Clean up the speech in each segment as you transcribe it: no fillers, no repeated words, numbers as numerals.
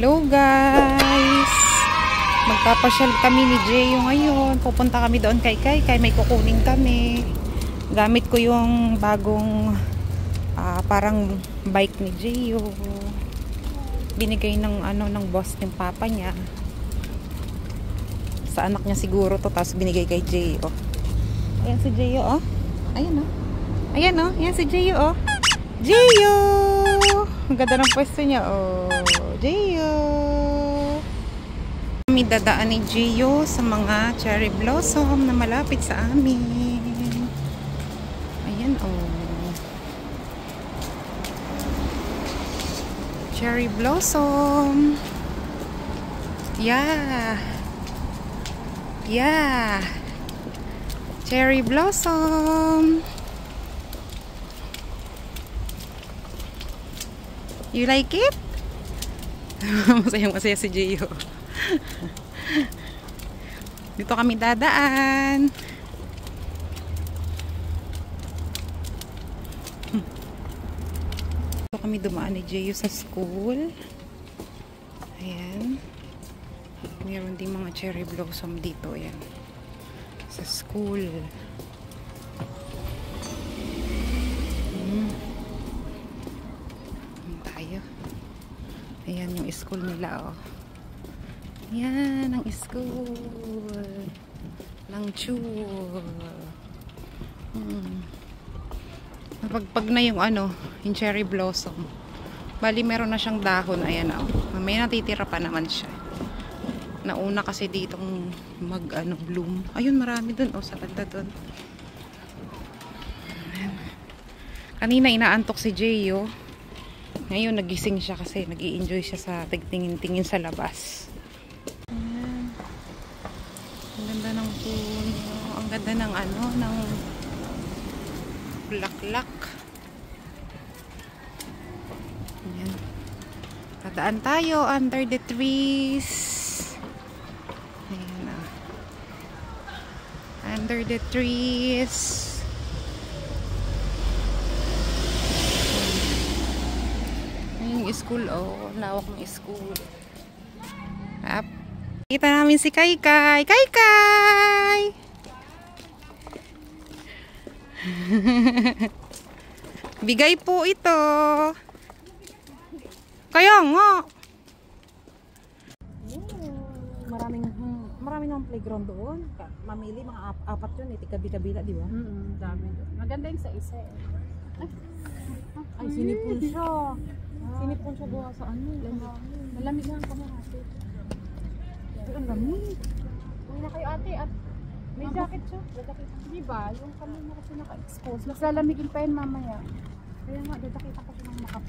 Hello guys! Magpapasyal kami ni Jeyo ngayon. Pupunta kami doon kay may kukunin kami. Gamit ko yung bagong parang bike ni Jeyo. Binigay ng ng boss ng papa niya. Sa anak niya siguro to, tapos binigay kay Jeyo. Ayan si Jeyo, oh. Ayan, oh. Ayan, oh. Ayan si Jeyo, oh. Jeyo! Ang ganda ng pwesto niya, oh. Jeyo! Kami dadaan ni Jeyo sa mga cherry blossom na malapit sa amin. Ayan, oh. Cherry blossom. Yeah. Yeah. Cherry blossom. You like it? Masaya si Jeyo. Dito kami dadaan. Dito kami dumaan ni Jeyo sa school. Ayan. Meron din mga cherry blossom dito. Ayan. Sa school. Ayan yung school nila, oh. Yan ang school. Langchul. Napagpag na yung yung cherry blossom. Bali meron na siyang dahon. Ayan, oh. May natitira pa naman siya. Nauna kasi ditong bloom. Ayun, marami dun, oh, sa banda dun. Ayan. Kanina inaantok si Jeyo. Ngayon nagising siya kasi nag-i-enjoy siya sa tingin-tingin sa labas. Ayan. Ang ganda ng puno. Ang ganda ng ng bulaklak. Ayan. Tadaan tayo under the trees. Ayan na. Under the trees. School, oh, lawak ng school. Up. Kita namin si Kai. Bigay po ito. Kaya nga. Maraming ng playground doon. Mamili mga apat yun, kabila-kabila, di ba? Dami doon. Maganda yung sa isa. Ay, sinipon siya. Sinipon siya gawa sa Malamig lang kami ate. Ang lamig. Uwi na kayo ate at May jacket siya. Diba? Yung kami na kasi naka-expose. Mas lalamigin pa yun mamaya. Kaya nga, dadakita ko siya ng makap.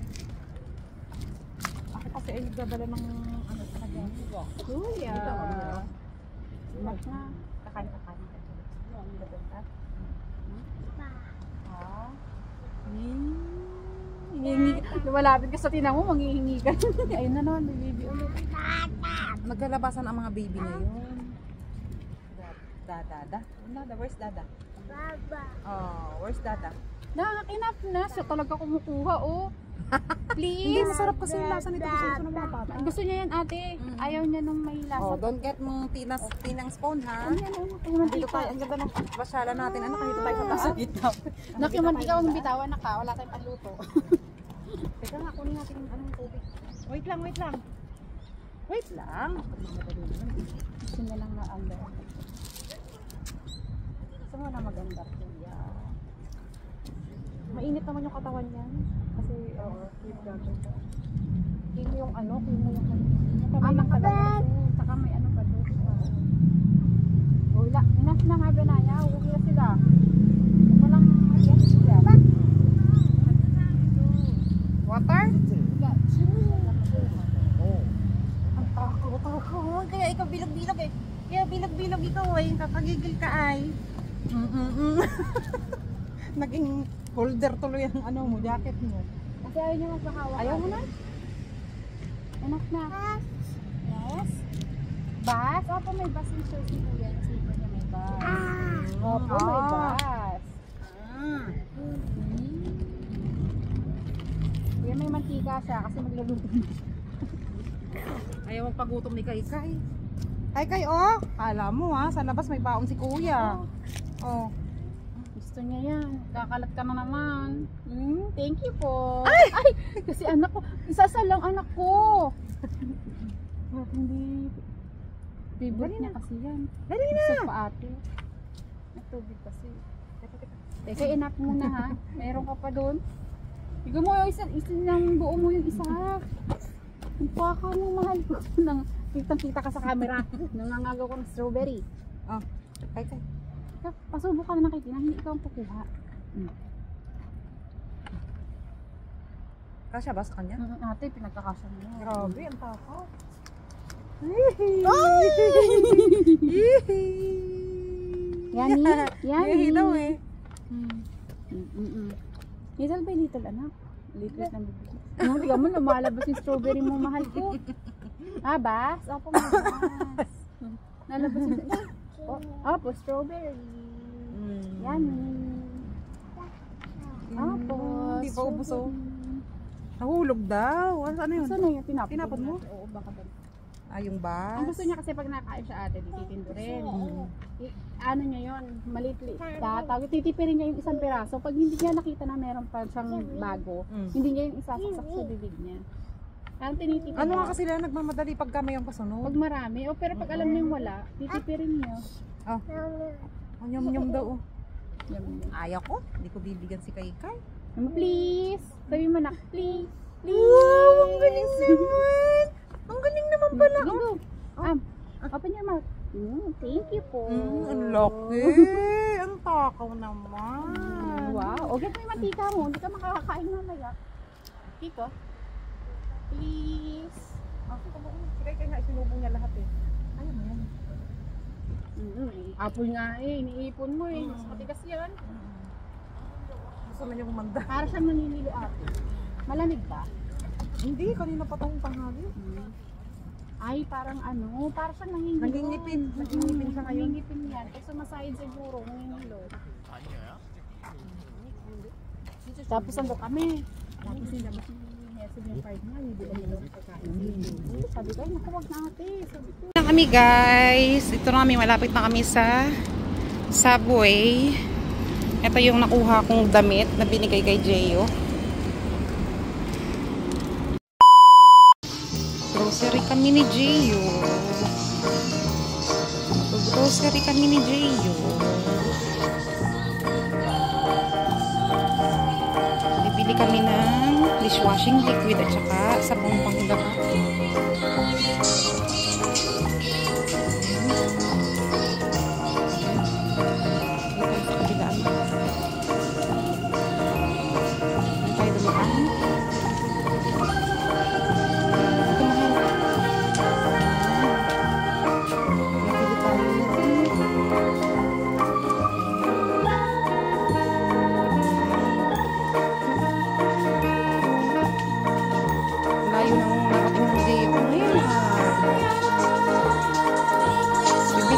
Ako kasi ay nagdadala ng sa kanya. Kuya. Mat na. Kakain. Ang ganda. Lumalapit ka sa tinang mo, manghihingi ka. Ayun na naman, may baby ulit. Nagkalabasan ang mga baby ngayon. Dada. Where's Dada? Baba. Oh, where's Dada? Enough na. So talaga kumukuha, oh. Hindi, Please. masarap kasi yung lasa nito. Gusto ng mga bata. Gusto niya yan, ate. Ayaw niya nung may lasa. Oh, don't get mong tinang spoon, ha? Dito tayo. Ang ganda ng pasyalan natin. Dito tayo sa taas. Nakimantika ang bitawan na ka. Wala tayong panluto. Teka nga, kunin natin yung tubig. Wait lang. Wait lang. Gusto na lang na under. Gusto mo na maganda. Mainit naman yung katawan niyan. Kasi, kimo yung kimo yung Anak ka ba? Saka may pa doon. Wala. Enough na nga ba na niya? Huwag na sila. Walang yes sila. water? Ang takot. Kaya ikaw bilog-bilog eh. Kaya bilog-bilog ikaw eh. Kakagigil ka ay. Naging holder tuloy ang mo, jacket mo. Kasi ayaw niya magpahawak. Ayaw mo na? Enough na. Yes? Bus? Opo, may bus yung shirt ni Kuya. Yung slipper niya may bus. Opo, may bus. Kuya, may mantika siya kasi magluluto. Ayaw magpagutom ni Kay. Kay, oh. Kala mo ha, sa labas may baon si kuya. Oh. Gusto niya yan. Kakalat ka na naman. Thank you po. Ay! Kasi anak ko. Isa lang anak ko. Bakit hindi? Favorite niya kasi yan. Dali na. Gusto pa ate. Nagtubig kasi. Teka, enough muna ha. Meron ka pa doon. Bigyan mo yung isa ng buo mo yung isa. Ang paka mo, mahal ko. Kitang-kita ka sa camera. Nangangagaw ko ng strawberry. Oh. Kay. Pasubo ka na nakitina, hindi ikaw ang kukuha. Kasya ba sa kanya? Ate, pinagkakasya mo. Grabe, ang takaw. Yummy. Yummy daw eh. Little by little, anak. Little ng bibig. Ano, tignan mo, lumalabas yung strawberry mo, mahal ko. Bas? Opo, bas. Nalabas yung... Opo, strawberry. Yummy. Opo, hindi pa ubos oh. Nahulog daw. Ano yun? Saan na yun? Tinapon mo? Oo, baka ba? Yung bas. Ang gusto niya kasi pag nakain siya ate, titindo rin. Ano niya yun, maliit-liit. Titipirin niya yung isang piraso. Pag hindi niya nakita na meron pa siyang bago, hindi niya yung isasaksak sa bibig niya. Ang tinitipid. Ano nga kasi lang nagmamadali pagka may yung kasunod? Pag marami, pero pag alam niya yung wala, titipirin niya. Oh. Nyum-nyum daw. Yum. Ayaw ko. Hindi ko bibigyan si Kay. Please! Sabi mo na, please! Please! Wow! Ang galing naman! Ang galing naman pala. Go! Open your mouth. Thank you po. Ang laki. Ang takaw naman. Wow. O, get mo yung matika mo. Hindi ka makakakain mamaya. Tiko. Please. Si Kay nga isinubong niya lahat eh. Ayaw mo yan. Apple nga eh. Iniipon mo eh. Mas matigas yan. Gusto na niya kumanda. Para siyang naninilo ate. Malamig ba? Hindi, kanina pa tayong tanghali. Ay, parang ano, parang siyang nangingilo. Nangingipin. Nangingipin siya ngayon. Nangingipin yan. Kasi sumasayid siguro, nangingilo. Tapos ando kami. Tapos nilabas yung message ng partner. Hindi ko nila pagkain. Sabi ko, ay naku, wag na ate. Sabi ko. Na kami guys. Ito na kami, malapit na kami sa Subway. Ito yung nakuha kong damit na binigay kay Jeyo. Grocery kami ni Jeyo. Grocery kami ni Jeyo. Bibili kami ng dishwashing liquid at saka sabong panghilak.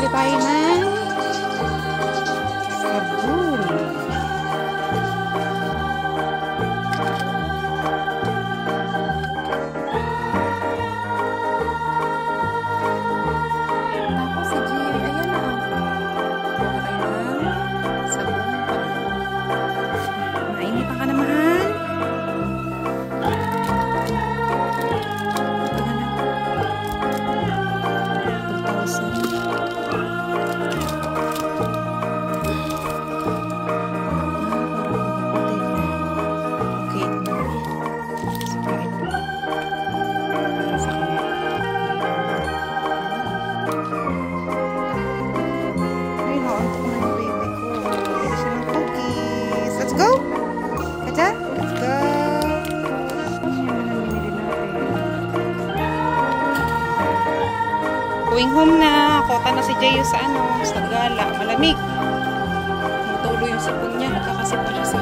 Tayo ng sabon. Tapos si Jerry, ayan na. Gawa tayo ng sabon. Nainitan ka na, mahal? Going home na. Kota na si Jeyo sa sa gala. Malamig. Tumutulo yung sipon niya. Nagkakasipon siya sa